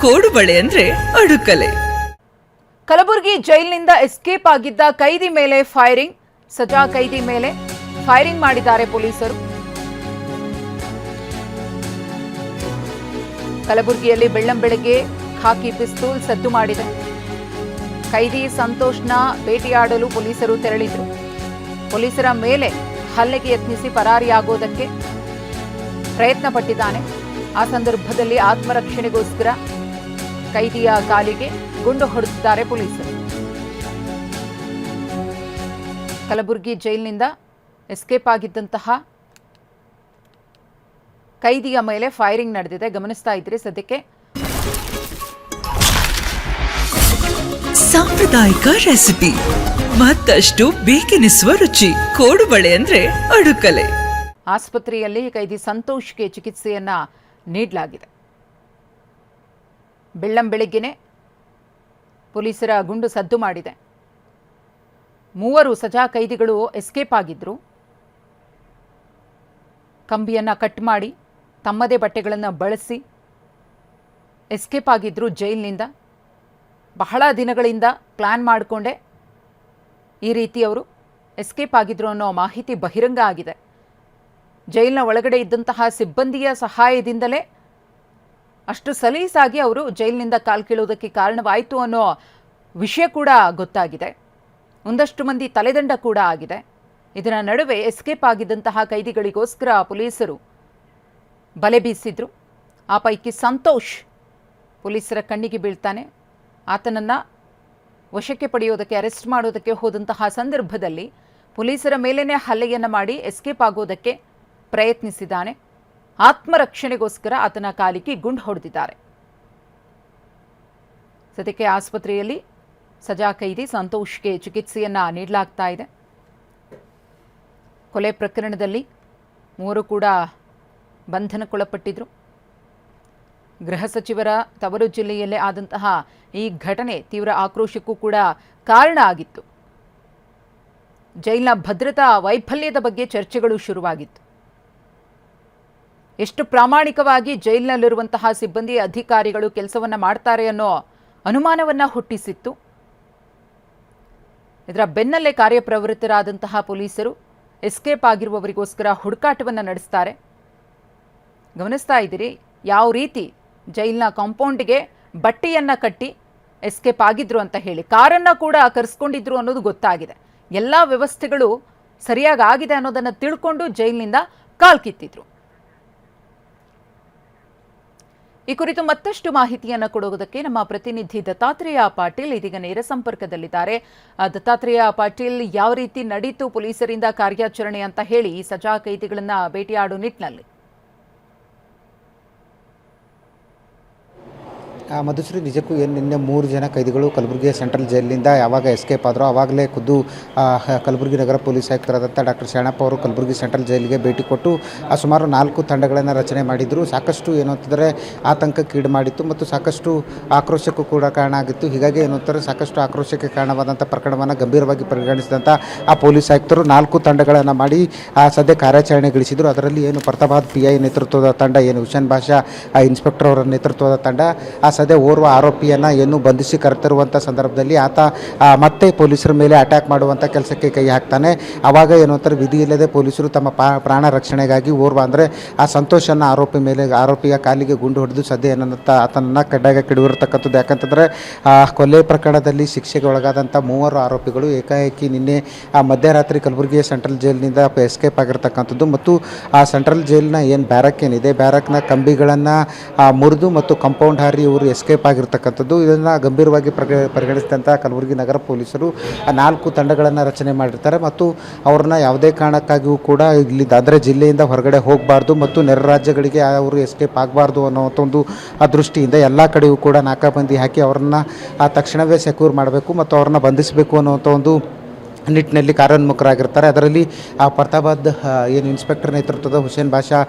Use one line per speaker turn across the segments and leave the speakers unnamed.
ಕೋಡುಬಳೆ ಅಂದ್ರೆ ಅಡುಕಲೆ.
ಕಲಬುರಗಿ ಜೈಲಿನಿಂದ ಎಸ್ಕೇಪ್ ಆಗಿದ್ದ ಕೈದಿ ಮೇಲೆ ಫೈರಿಂಗ್. ಸಜಾ ಕೈದಿ ಮೇಲೆ ಫೈರಿಂಗ್ ಮಾಡಿದ್ದಾರೆ ಪೊಲೀಸರು. ಕಲಬುರಗಿಯಲ್ಲಿ ಬೆಳ್ಳಂಬೆಳಗ್ಗೆ ಖಾಕಿ ಪಿಸ್ತೂಲ್ ಸದ್ದು ಮಾಡಿದೆ. ಕೈದಿ ಸಂತೋಷ್ನ ಭೇಟಿಯಾಡಲು ಪೊಲೀಸರು ತೆರಳಿದ್ರು. ಪೊಲೀಸರ ಮೇಲೆ ಹಲ್ಲೆಗೆ ಯತ್ನಿಸಿ ಪರಾರಿಯಾಗೋದಕ್ಕೆ ಪ್ರಯತ್ನ ಪಟ್ಟಿದ್ದಾನೆ. ಆ ಸಂದರ್ಭದಲ್ಲಿ ಆತ್ಮರಕ್ಷಣೆಗೋಸ್ಕರ ಕೈದಿಯ ಕಾಲಿಗೆ ಗುಂಡು ಹೊಡೆದಿದ್ದಾರೆ ಪೊಲೀಸರು. ಕಲಬುರಗಿ ಜೈಲಿನಿಂದ ಎಸ್ಕೇಪ್ ಆಗಿದ್ದಂತಹ ಕೈದಿಯ ಮೇಲೆ ಫೈರಿಂಗ್ ನಡೆದಿದೆ. ಗಮನಿಸ್ತಾ ಇದ್ರಿ. ಸದ್ಯಕ್ಕೆ
ಸಾಂಪ್ರದಾಯಿಕ ರೆಸಿಪಿ, ಮತ್ತಷ್ಟು ಬೇಕೆನಿಸುವ ರುಚಿ. ಕೋಡುಬಳೆ ಅಂದ್ರೆ ಅಡುಕಲೆ.
ಆಸ್ಪತ್ರೆಯಲ್ಲಿ ಕೈದಿ ಸಂತೋಷ್ಗೆ ಚಿಕಿತ್ಸೆಯನ್ನ ನೀಡಲಾಗಿದೆ. ಬೆಳ್ಳಂಬೆಳಗ್ಗೆನೆ ಪೊಲೀಸರ ಗುಂಡು ಸದ್ದು ಮಾಡಿದೆ. 3 ಸಜಾ ಕೈದಿಗಳು ಎಸ್ಕೇಪ್ ಆಗಿದ್ರು. ಕಂಬಿಯನ್ನು ಕಟ್ ಮಾಡಿ ತಮ್ಮದೇ ಬಟ್ಟೆಗಳನ್ನು ಬಳಸಿ ಎಸ್ಕೇಪ್ ಆಗಿದ್ರು ಜೈಲಿನಿಂದ. ಬಹಳ ದಿನಗಳಿಂದ ಪ್ಲ್ಯಾನ್ ಮಾಡಿಕೊಂಡೆ ಈ ರೀತಿ ಅವರು ಎಸ್ಕೇಪ್ ಆಗಿದ್ರು ಅನ್ನೋ ಮಾಹಿತಿ ಬಹಿರಂಗ ಆಗಿದೆ. ಜೈಲಿನ ಒಳಗಡೆ ಇದ್ದಂತಹ ಸಿಬ್ಬಂದಿಯ ಸಹಾಯದಿಂದಲೇ ಅಷ್ಟು ಸಲೀಸಾಗಿ ಅವರು ಜೈಲಿನಿಂದ ಕಾಲ್ಕೀಳೋದಕ್ಕೆ ಕಾರಣವಾಯಿತು ಅನ್ನೋ ವಿಷಯ ಕೂಡ ಗೊತ್ತಾಗಿದೆ. ಒಂದಷ್ಟು ಮಂದಿ ತಲೆದಂಡ ಕೂಡ ಆಗಿದೆ. ಇದರ ನಡುವೆ ಎಸ್ಕೇಪ್ ಆಗಿದ್ದಂತಹ ಕೈದಿಗಳಿಗೋಸ್ಕರ ಪೊಲೀಸರು ಬಲೆ ಬೀಸಿದ್ರು. ಆ ಪೈಕಿ ಸಂತೋಷ್ ಪೊಲೀಸರ ಕಣ್ಣಿಗೆ ಬೀಳ್ತಾನೆ. ಆತನನ್ನು ವಶಕ್ಕೆ ಪಡೆಯೋದಕ್ಕೆ, ಅರೆಸ್ಟ್ ಮಾಡೋದಕ್ಕೆ ಹೋದಂತಹ ಸಂದರ್ಭದಲ್ಲಿ ಪೊಲೀಸರ ಮೇಲೇನೆ ಹಲ್ಲೆಯನ್ನು ಮಾಡಿ ಎಸ್ಕೇಪ್ ಆಗೋದಕ್ಕೆ ಪ್ರಯತ್ನಿಸಿದ್ದಾನೆ. ಆತ್ಮರಕ್ಷಣೆಗೋಸ್ಕರ ಆತನ ಕಾಲಿಗೆ ಗುಂಡು ಹೊಡೆದಿದ್ದಾರೆ. ಸದ್ಯಕ್ಕೆ ಆಸ್ಪತ್ರೆಯಲ್ಲಿ ಸಜಾ ಕೈದಿ ಸಂತೋಷ್ಗೆ ಚಿಕಿತ್ಸೆಯನ್ನ ನೀಡಲಾಗ್ತಾ ಇದೆ. ಕೊಲೆ ಪ್ರಕರಣದಲ್ಲಿ 3 ಕೂಡ ಬಂಧನಕ್ಕೊಳಪಟ್ಟಿದ್ರು. ಗೃಹ ಸಚಿವರ ತವರು ಜಿಲ್ಲೆಯಲ್ಲೇ ಆದಂತಹ ಈ ಘಟನೆ ತೀವ್ರ ಆಕ್ರೋಶಕ್ಕೂ ಕೂಡ ಕಾರಣ ಆಗಿತ್ತು. ಜೈಲಿನ ಭದ್ರತಾ ವೈಫಲ್ಯದ ಬಗ್ಗೆ ಚರ್ಚೆಗಳು ಶುರುವಾಗಿತ್ತು. ಎಷ್ಟು ಪ್ರಾಮಾಣಿಕವಾಗಿ ಜೈಲಿನಲ್ಲಿರುವಂತಹ ಸಿಬ್ಬಂದಿ ಅಧಿಕಾರಿಗಳು ಕೆಲಸವನ್ನು ಮಾಡ್ತಾರೆ ಅನ್ನೋ ಅನುಮಾನವನ್ನು ಹುಟ್ಟಿಸಿತ್ತು. ಇದರ ಬೆನ್ನಲ್ಲೇ ಕಾರ್ಯಪ್ರವೃತ್ತರಾದಂತಹ ಪೊಲೀಸರು ಎಸ್ಕೇಪ್ ಆಗಿರುವವರಿಗೋಸ್ಕರ ಹುಡುಕಾಟವನ್ನು ನಡೆಸ್ತಾರೆ. ಗಮನಿಸ್ತಾ ಇದ್ದೀರಿ ಯಾವ ರೀತಿ ಜೈಲಿನ ಕಾಂಪೌಂಡ್ಗೆ ಬಟ್ಟೆಯನ್ನು ಕಟ್ಟಿ ಎಸ್ಕೇಪ್ ಆಗಿದ್ರು ಅಂತ ಹೇಳಿ. ಕಾರನ್ನು ಕೂಡ ಕರೆಸ್ಕೊಂಡಿದ್ರು ಅನ್ನೋದು ಗೊತ್ತಾಗಿದೆ. ಎಲ್ಲ ವ್ಯವಸ್ಥೆಗಳು ಸರಿಯಾಗಿ ಆಗಿದೆ ಅನ್ನೋದನ್ನು ತಿಳ್ಕೊಂಡು ಜೈಲಿನಿಂದ ಕಾಲ್ಕಿತ್ತಿದ್ರು. ಈ ಕುರಿತು ಮತ್ತಷ್ಟು ಮಾಹಿತಿಯನ್ನು ಕೊಡುವುದಕ್ಕೆ ನಮ್ಮ ಪ್ರತಿನಿಧಿ ದತ್ತಾತ್ರೇಯ ಪಾಟೀಲ್ ಇದೀಗ ನೇರ ಸಂಪರ್ಕದಲ್ಲಿದ್ದಾರೆ. ದತ್ತಾತ್ರೇಯ ಪಾಟೀಲ್, ಯಾವ ರೀತಿ ನಡೀತು ಪೊಲೀಸರಿಂದ ಕಾರ್ಯಾಚರಣೆ ಅಂತ ಹೇಳಿ ಈ ಸಜಾ ಕೈದಿಗಳನ್ನ ಭೇಟಿಯಾಡೋ ನಿಟ್ಟಿನಲ್ಲಿ?
ಮಧುಶ್ರೀ, ನಿಜಕ್ಕೂ ಏನು ನಿನ್ನೆ 3 ಜನ ಕೈದಿಗಳು ಕಲಬುರಗಿ ಸೆಂಟ್ರಲ್ ಜೈಲಿನಿಂದ ಯಾವಾಗ ಎಸ್ಕೇಪ್ ಆದರೂ ಆವಾಗಲೇ ಖುದ್ದು ಕಲಬುರಗಿ ನಗರ ಪೊಲೀಸ್ ಆಯುಕ್ತರಾದಂಥ ಡಾಕ್ಟರ್ ಶರಣಪ್ಪ ಅವರು ಕಲಬುರಗಿ ಸೆಂಟ್ರಲ್ ಜೈಲಿಗೆ ಭೇಟಿ ಕೊಟ್ಟು ಸುಮಾರು 4 ತಂಡಗಳನ್ನು ರಚನೆ ಮಾಡಿದ್ರು. ಸಾಕಷ್ಟು ಏನು ಅಂತಂದರೆ ಆತಂಕಕ್ಕೀಡು ಮಾಡಿತ್ತು ಮತ್ತು ಸಾಕಷ್ಟು ಆಕ್ರೋಶಕ್ಕೂ ಕೂಡ ಕಾರಣ ಆಗಿತ್ತು. ಹೀಗಾಗಿ ಏನು ಅಂತಾರೆ ಸಾಕಷ್ಟು ಆಕ್ರೋಶಕ್ಕೆ ಕಾರಣವಾದಂಥ ಪ್ರಕರಣವನ್ನು ಗಂಭೀರವಾಗಿ ಪರಿಗಣಿಸಿದಂಥ ಆ ಪೊಲೀಸ್ ಆಯುಕ್ತರು 4 ತಂಡಗಳನ್ನು ಮಾಡಿ ಸದ್ಯ ಕಾರ್ಯಾಚರಣೆಗೊಳಿಸಿದರು. ಅದರಲ್ಲಿ ಏನು ಪ್ರತಾಬಾದ್ PI ನೇತೃತ್ವದ ತಂಡ, ಏನು ಹುಸೇನ್ ಬಾಷಾ ಇನ್ಸ್ಪೆಕ್ಟರ್ ಅವರ ನೇತೃತ್ವದ ತಂಡ ಸದ್ಯ ಓರ್ವ ಆರೋಪಿಯನ್ನು ಏನು ಬಂಧಿಸಿ ಕರೆತರುವಂಥ ಸಂದರ್ಭದಲ್ಲಿ ಆತ ಮತ್ತೆ ಪೊಲೀಸರ ಮೇಲೆ ಅಟ್ಯಾಕ್ ಮಾಡುವಂಥ ಕೆಲಸಕ್ಕೆ ಕೈ ಹಾಕ್ತಾನೆ. ಆವಾಗ ಏನು ಅಂತಾರೆ ವಿಧಿ ಇಲ್ಲದೆ ಪೊಲೀಸರು ತಮ್ಮ ಪ್ರಾಣ ರಕ್ಷಣೆಗಾಗಿ ಓರ್ವ ಅಂದರೆ ಆ ಸಂತೋಷನ ಆರೋಪಿಯ ಕಾಲಿಗೆ ಗುಂಡು ಹೊಡೆದು ಸದ್ಯ ಏನಂತ ಆತನನ್ನು ಕಡ್ಡಾಯ ಕೆಡವಿರತಕ್ಕಂಥದ್ದು. ಯಾಕಂತಂದರೆ ಕೊಲೆ ಪ್ರಕರಣದಲ್ಲಿ ಶಿಕ್ಷೆಗೆ ಒಳಗಾದಂಥ 3 ಆರೋಪಿಗಳು ಏಕಾಏಕಿ ನಿನ್ನೆ ಮಧ್ಯರಾತ್ರಿ ಕಲಬುರಗಿ ಸೆಂಟ್ರಲ್ ಜೈಲಿನಿಂದ ಎಸ್ಕೇಪ್ ಆಗಿರ್ತಕ್ಕಂಥದ್ದು. ಮತ್ತು ಆ ಸೆಂಟ್ರಲ್ ಜೈಲಿನ ಏನು ಬ್ಯಾರಕ್ ಏನಿದೆ, ಬ್ಯಾರಕ್ನ ಕಂಬಿಗಳನ್ನು ಮುರಿದು ಮತ್ತು ಕಾಂಪೌಂಡ್ ಹಾರಿ ಇವರು ಎಸ್ಕೇಪ್ ಆಗಿರ್ತಕ್ಕಂಥದ್ದು. ಇದನ್ನು ಗಂಭೀರವಾಗಿ ಪರಿಗಣಿಸಿದಂಥ ಕಲಬುರಗಿ ನಗರ ಪೊಲೀಸರು 4 ತಂಡಗಳನ್ನು ರಚನೆ ಮಾಡಿರ್ತಾರೆ ಮತ್ತು ಅವ್ರನ್ನ ಯಾವುದೇ ಕಾರಣಕ್ಕಾಗಿಯೂ ಕೂಡ ಇಲ್ಲಿ ಅಂದರೆ ಜಿಲ್ಲೆಯಿಂದ ಹೊರಗಡೆ ಹೋಗಬಾರ್ದು ಮತ್ತು ನೆರೆ ರಾಜ್ಯಗಳಿಗೆ ಅವರು ಎಸ್ಕೇಪ್ ಆಗಬಾರ್ದು ಅನ್ನೋವಂಥ ಒಂದು ದೃಷ್ಟಿಯಿಂದ ಎಲ್ಲ ಕಡೆಯೂ ಕೂಡ ನಾಕಾಬಂದಿ ಹಾಕಿ ಅವ್ರನ್ನ ತಕ್ಷಣವೇ ಸೆಕ್ಯೂರ್ ಮಾಡಬೇಕು ಮತ್ತು ಅವ್ರನ್ನ ಬಂಧಿಸಬೇಕು ಅನ್ನೋವಂಥ ಒಂದು ನಿಟ್ಟಿನಲ್ಲಿ ಕಾರ್ಯೋನ್ಮುಖರಾಗಿರ್ತಾರೆ. ಅದರಲ್ಲಿ ಪ್ರತಾಬಾದ್ ಏನು ಇನ್ಸ್ಪೆಕ್ಟರ್ ನೇತೃತ್ವದ ಹುಸೇನ್ ಬಾಷಾ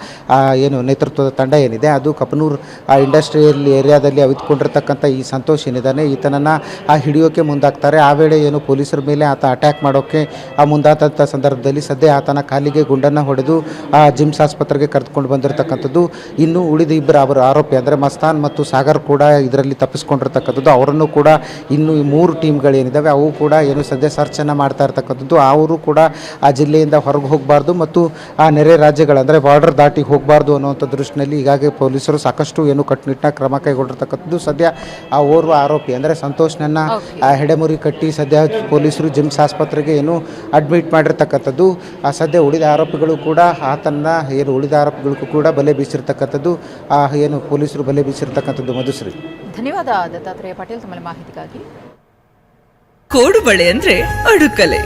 ಏನು ನೇತೃತ್ವದ ತಂಡ ಏನಿದೆ ಅದು ಕಪನೂರ್ ಇಂಡಸ್ಟ್ರಿಯಲ್ ಏರಿಯಾದಲ್ಲಿ ಅವಿತುಕೊಂಡಿರ್ತಕ್ಕಂಥ ಈ ಸಂತೋಷ್ ಏನಿದ್ದಾನೆ ಈತನನ್ನು ಹಿಡಿಯೋಕ್ಕೆ ಮುಂದಾಗ್ತಾರೆ. ಆ ವೇಳೆ ಏನು ಪೊಲೀಸರ ಮೇಲೆ ಆತ ಅಟ್ಯಾಕ್ ಮಾಡೋಕ್ಕೆ ಮುಂದಾದಂಥ ಸಂದರ್ಭದಲ್ಲಿ ಸದ್ಯ ಆತನ ಕಾಲಿಗೆ ಗುಂಡನ್ನು ಹೊಡೆದು ಜಿಮ್ಸ್ ಆಸ್ಪತ್ರೆಗೆ ಕರೆದುಕೊಂಡು ಬಂದಿರತಕ್ಕಂಥದ್ದು. ಇನ್ನು ಉಳಿದ ಇಬ್ಬರು ಅವರ ಆರೋಪಿ ಅಂದರೆ ಮಸ್ತಾನ್ ಮತ್ತು ಸಾಗರ್ ಕೂಡ ಇದರಲ್ಲಿ ತಪ್ಪಿಸ್ಕೊಂಡಿರ್ತಕ್ಕಂಥದ್ದು. ಅವರನ್ನು ಕೂಡ ಇನ್ನು 3 ಟೀಮ್ಗಳೇನಿದ್ದಾವೆ ಅವು ಕೂಡ ಏನು ಸದ್ಯ ಸರ್ಚನ್ನು ಮಾಡ್ತಾ ಇರ್ತಕ್ಕಂಥದ್ದು. ಅವರು ಕೂಡ ಆ ಜಿಲ್ಲೆಯಿಂದ ಹೊರಗೆ ಹೋಗಬಾರ್ದು ಮತ್ತು ಆ ನೆರೆ ರಾಜ್ಯಗಳಂದರೆ ಬಾರ್ಡರ್ ದಾಟಿ ಹೋಗಬಾರ್ದು ಅನ್ನುವಂಥ ದೃಷ್ಟಿಯಲ್ಲಿ ಈಗಾಗಲೇ ಪೊಲೀಸರು ಸಾಕಷ್ಟು ಏನು ಕಟ್ಟುನಿಟ್ಟಿನ ಕ್ರಮ ಕೈಗೊಂಡಿರ್ತಕ್ಕಂಥದ್ದು. ಸದ್ಯ ಆ ಓರ್ವ ಆರೋಪಿ ಅಂದರೆ ಸಂತೋಷ್ನನ್ನು ಹೆಡೆಮುರಿ ಕಟ್ಟಿ ಸದ್ಯ ಪೊಲೀಸರು ಜಿಮ್ಸ್ ಆಸ್ಪತ್ರೆಗೆ ಏನು ಅಡ್ಮಿಟ್ ಮಾಡಿರ್ತಕ್ಕಂಥದ್ದು. ಸದ್ಯ ಉಳಿದ ಆರೋಪಿಗಳು ಕೂಡ ಉಳಿದ ಆರೋಪಿಗಳಿಗೂ ಕೂಡ ಬಲೆ ಬೀಸಿರ್ತಕ್ಕಂಥದ್ದು. ಏನು ಪೊಲೀಸರು ಬಲೆ ಬೀಸಿರ್ತಕ್ಕಂಥದ್ದು. ಮಧುಶ್ರೀ,
ಧನ್ಯವಾದ ದತ್ತಾತ್ರೇಯ ಪಾಟೀಲ್ ತಮ್ಮ ಮಾಹಿತಿಗಾಗಿ.
ಕೋಡುಬಳೆ ಅಂದ್ರೆ ಅಡುಕಲೆ.